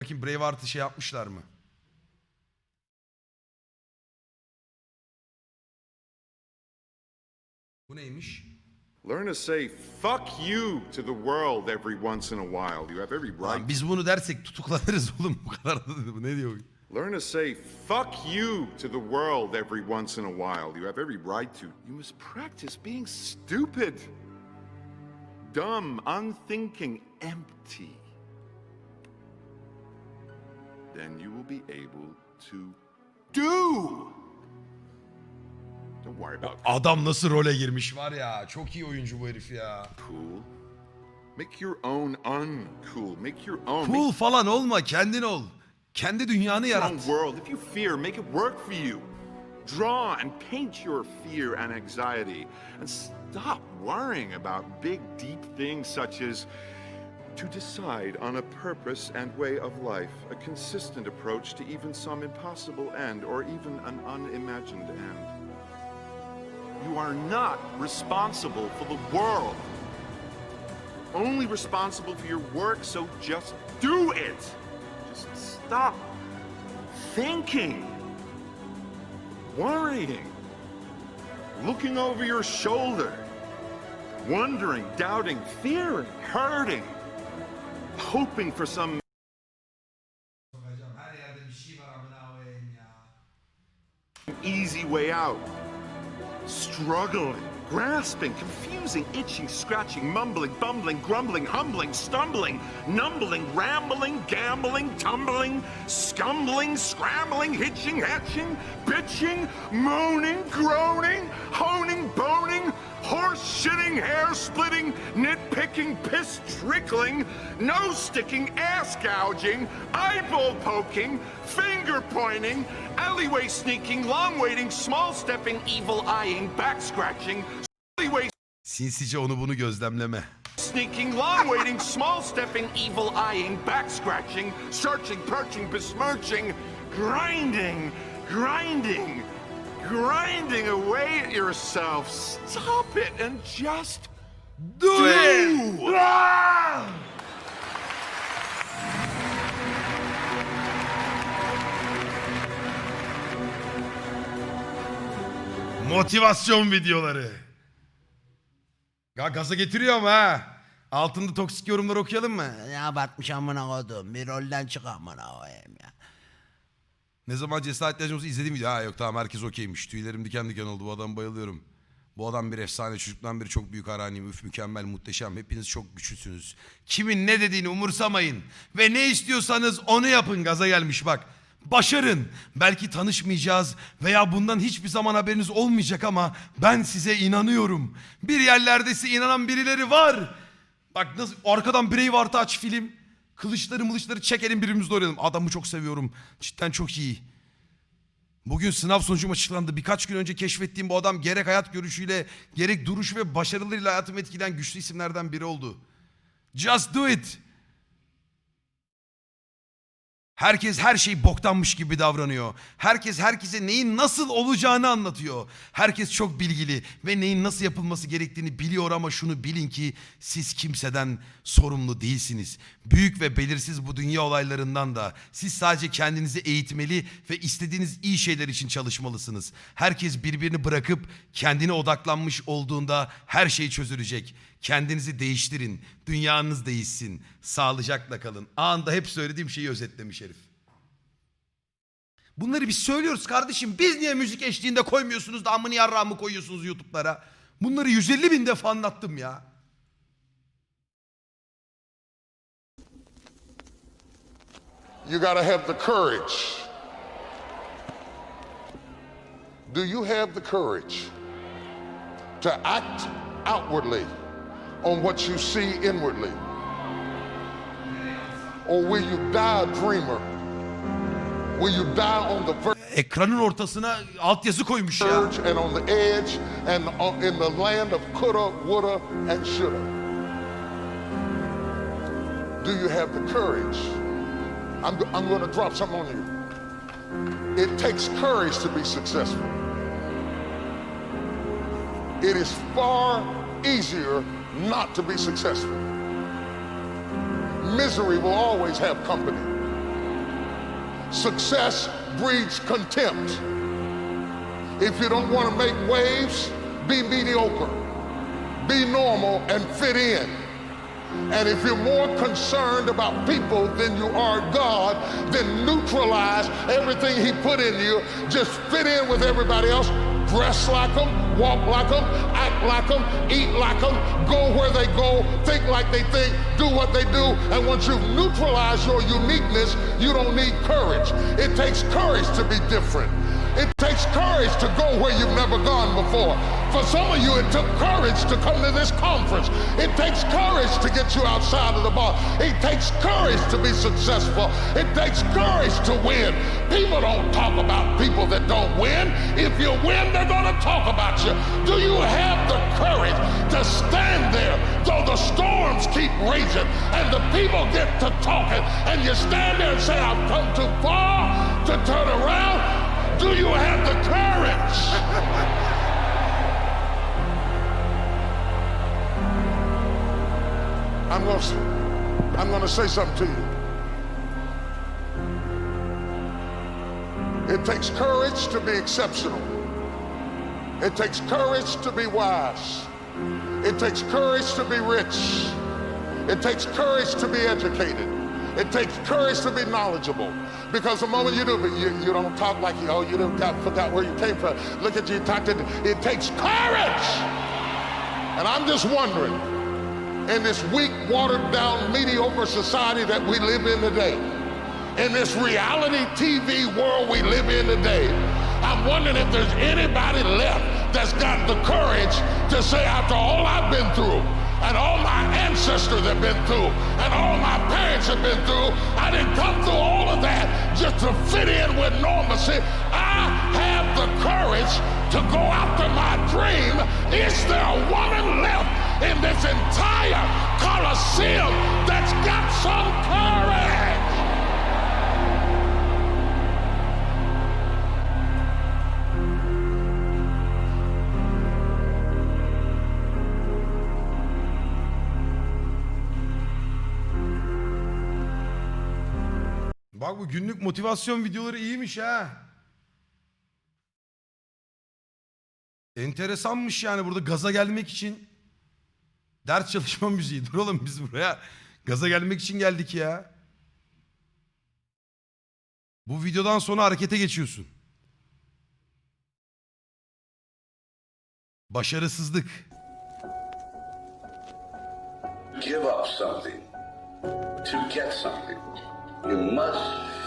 Bakayım Braveheart'ı şey yapmışlar mı? Bu neymiş? Learn to say fuck you to the world every once in a while. You have every right. Lan biz bunu dersek tutuklanırız oğlum. Bu kadar da bu ne diyor? Learn to say fuck you to the world every once in a while. You have every right to. You must practice being stupid, dumb, unthinking, empty. Then you will be able to do. Don't worry about Adam nasıl role girmiş var ya. Çok iyi oyuncu bu herif ya. cool. Make your own uncool. Make your own. Cool falan olma, kendin ol. Kendi dünyanı Make your own yarat. world. If you fear, make it work for you. Draw and paint your fear and anxiety, and stop worrying about big, deep things such as to decide on a purpose and way of life, a consistent approach to even some impossible end, or even an unimagined end. You are not responsible for the world. Only responsible for your work, so just do it. Just stop thinking, worrying, looking over your shoulder, wondering, doubting, fearing, hurting, hoping for some easy way out. Struggling, grasping, confusing, itching, scratching, mumbling, bumbling, grumbling, humbling, stumbling, numbling, rambling, gambling, tumbling, scumbling, scrambling, hitching, hatching, bitching, moaning, groaning, honing, boning, horse shitting, hair splitting, nitpicking, piss trickling, nose sticking, ass gouging, eyeball poking, finger pointing, alleyway sneaking, long waiting, small stepping, evil eyeing, back scratching, alleyway Sinsice onu bunu gözlemleme. sneaking, long waiting, small stepping, evil eyeing, back scratching, searching, perching, besmirching, grinding, grinding, grinding away at yourself. Stop it and just Do it! Motivasyon videoları. Ya gaza getiriyor ama ha. Altında toksik yorumlar okuyalım mı? Ya abartmış amına koydum. Bir rolden çık amına koyayım ya. Ne zaman cesaretleneceğim olsa izlediğim video. Ha yok tamam herkes okeymiş. Tüylerim diken diken oldu. Bu adamı bayılıyorum. Bu adam bir efsane. Çocuktan beri çok büyük hayranıyım. Üf mükemmel, muhteşem. Hepiniz çok güçlüsünüz. Kimin ne dediğini umursamayın. Ve ne istiyorsanız onu yapın. Gaza gelmiş bak. Başarın. Belki tanışmayacağız veya bundan hiçbir zaman haberiniz olmayacak ama ben size inanıyorum. Bir yerlerde size inanan birileri var. Bak nasıl arkadan Braveheart'ı aç film. Kılıçları çekelim birbirimizi doğrayalım. Adamı çok seviyorum. Cidden çok iyi. Bugün sınav sonucum açıklandı. Birkaç gün önce keşfettiğim bu adam gerek hayat görüşüyle gerek duruşu ve başarılarıyla hayatımı etkileyen güçlü isimlerden biri oldu. Just do it. Herkes her şey boktanmış gibi davranıyor. Herkes herkese neyin nasıl olacağını anlatıyor. Herkes çok bilgili ve neyin nasıl yapılması gerektiğini biliyor ama şunu bilin ki siz kimseden sorumlu değilsiniz. Büyük ve belirsiz bu dünya olaylarından da siz sadece kendinizi eğitmeli ve istediğiniz iyi şeyler için çalışmalısınız. Herkes birbirini bırakıp kendine odaklanmış olduğunda her şey çözülecek. Kendinizi değiştirin. Dünyanız değişsin. Sağlıcakla kalın. Anında hep söylediğim şeyi özetlemiş herif. Bunları biz söylüyoruz kardeşim. Biz niye müzik eşliğinde koymuyorsunuz da amını yarrağımı koyuyorsunuz YouTube'lara? Bunları 150 bin defa anlattım ya. You gotta have the courage. Do you have the courage to act outwardly on what you see inwardly? Or will you die a dreamer? Will you die on the Ekranın ortasına altyazı koymuş ya. verge and on the edge and in the land of coulda, woulda, and shoulda? Do you have the courage? I'm going to drop something on you. It takes courage to be successful. It is far easier not to be successful. Misery will always have company. success breeds contempt. If you don't want to make waves, be mediocre. Be normal and fit in. And if you're more concerned about people than you are God, then neutralize everything he put in you. Just fit in with everybody else. Dress like them, walk like them, act like them, eat like them, go where they go, think like they think, do what they do. And once you've neutralized your uniqueness, you don't need courage. It takes courage to be different. It takes courage to go where you've never gone before. For some of you, it took courage to come to this conference. It takes courage to get you outside of the bar. It takes courage to be successful. It takes courage to win. People don't talk about people that don't win. If you win, they're going to talk about you. Do you have the courage to stand there though the storms keep raging and the people get to talking and you stand there and say, I've come too far to turn around? Do you have the courage? I'm going to say something to you. It takes courage to be exceptional. It takes courage to be wise. It takes courage to be rich. It takes courage to be educated. It takes courage to be knowledgeable. Because the moment you do, you don't talk like you, you forgot where you came from. Look at you, it takes courage. And I'm just wondering, in this weak, watered down, mediocre society that we live in today, in this reality TV world we live in today, I'm wondering if there's anybody left that's got the courage to say, after all I've been through, and all my ancestors have been through, and all my parents have been through, I didn't come through all of that just to fit in with normalcy. I have the courage to go after my dream. Is there a woman left in this entire Coliseum that's got some courage? Bak bu günlük motivasyon videoları iyiymiş ha. Enteresanmış yani, burada gaza gelmek için ders çalışma müziği. Dur oğlum, biz buraya gaza gelmek için geldik ya. Bu videodan sonra harekete geçiyorsun. Başarısızlık. Give up something to get something. You must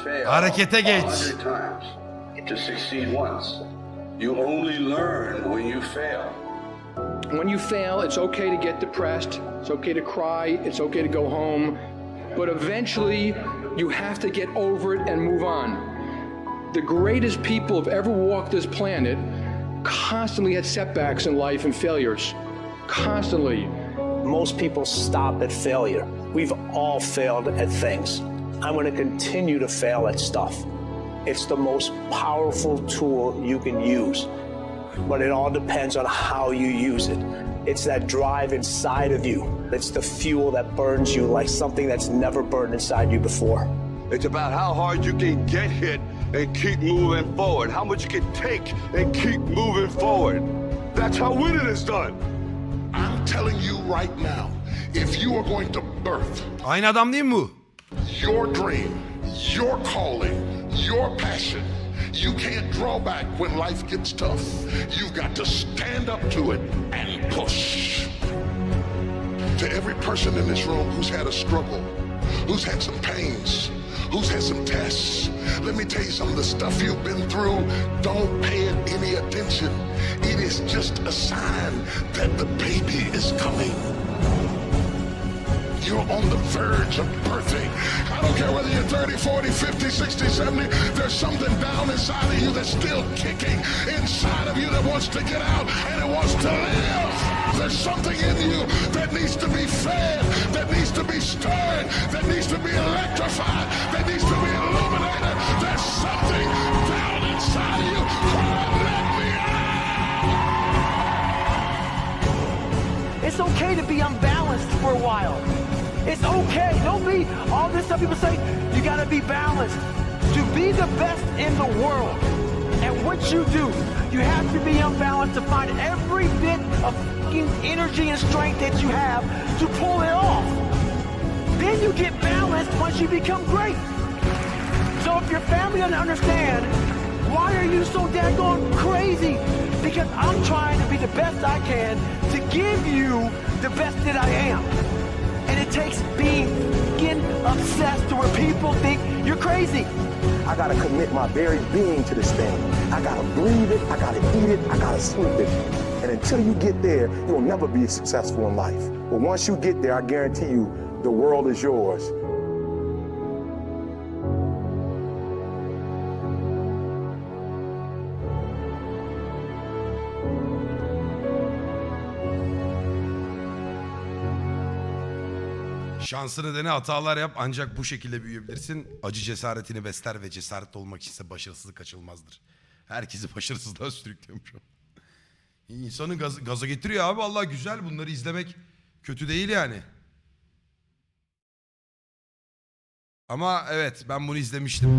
fail Harekete geç. 100 times to succeed once. You only learn when you fail. When you fail, it's okay to get depressed, it's okay to cry, it's okay to go home, but eventually you have to get over it and move on. The greatest people who've ever walked this planet constantly had setbacks in life and failures. Constantly. Most people stop at failure. We've all failed at things. I'm going to continue to fail at stuff. It's the most powerful tool you can use, but it all depends on how you use it. It's that drive inside of you. It's the fuel that burns you like something that's never burned inside you before. It's about how hard you can get hit and keep moving forward. How much you can take and keep moving forward. That's how winning is done. I'm telling you right now, if you are going to birth Aynı adam değil mi bu? your dream, your calling, your passion, you can't draw back when life gets tough. You've got to stand up to it and push. To every person in this room who's had a struggle, who's had some pains, who's had some tests, let me tell you some of the stuff you've been through. Don't pay it any attention. It is just a sign that the baby is coming. You're on the verge of birthing. I don't care whether you're 30, 40, 50, 60, 70. There's something down inside of you that's still kicking inside of you that wants to get out and it wants to live. There's something in you that needs to be fed, that needs to be stirred, that needs to be electrified, that needs to be illuminated. There's something down inside of you. Cry, let me out. It's okay to be unbalanced for a while. It's okay. Don't be all this stuff people say. You got to be balanced. to be the best in the world at what you do, you have to be unbalanced to find every bit of fucking energy and strength that you have to pull it off. Then you get balanced once you become great. So if your family doesn't understand, why are you so daggone crazy? Because I'm trying to be the best I can to give you the best that I am. And it takes being obsessed to where people think you're crazy. I gotta commit my very being to this thing. I gotta breathe it, I gotta eat it, I gotta sleep it. And until you get there, you'll never be successful in life. But once you get there, I guarantee you, the world is yours. Şansını dene, hatalar yap, ancak bu şekilde büyüyebilirsin. Acı cesaretini besler ve cesaretli olmak içinse başarısızlık kaçınılmazdır. Herkesi başarısızlığa sürüklüyormuş o. İnsanı gaza getiriyor abi, vallahi güzel, bunları izlemek kötü değil yani. Ama evet, ben bunu izlemiştim.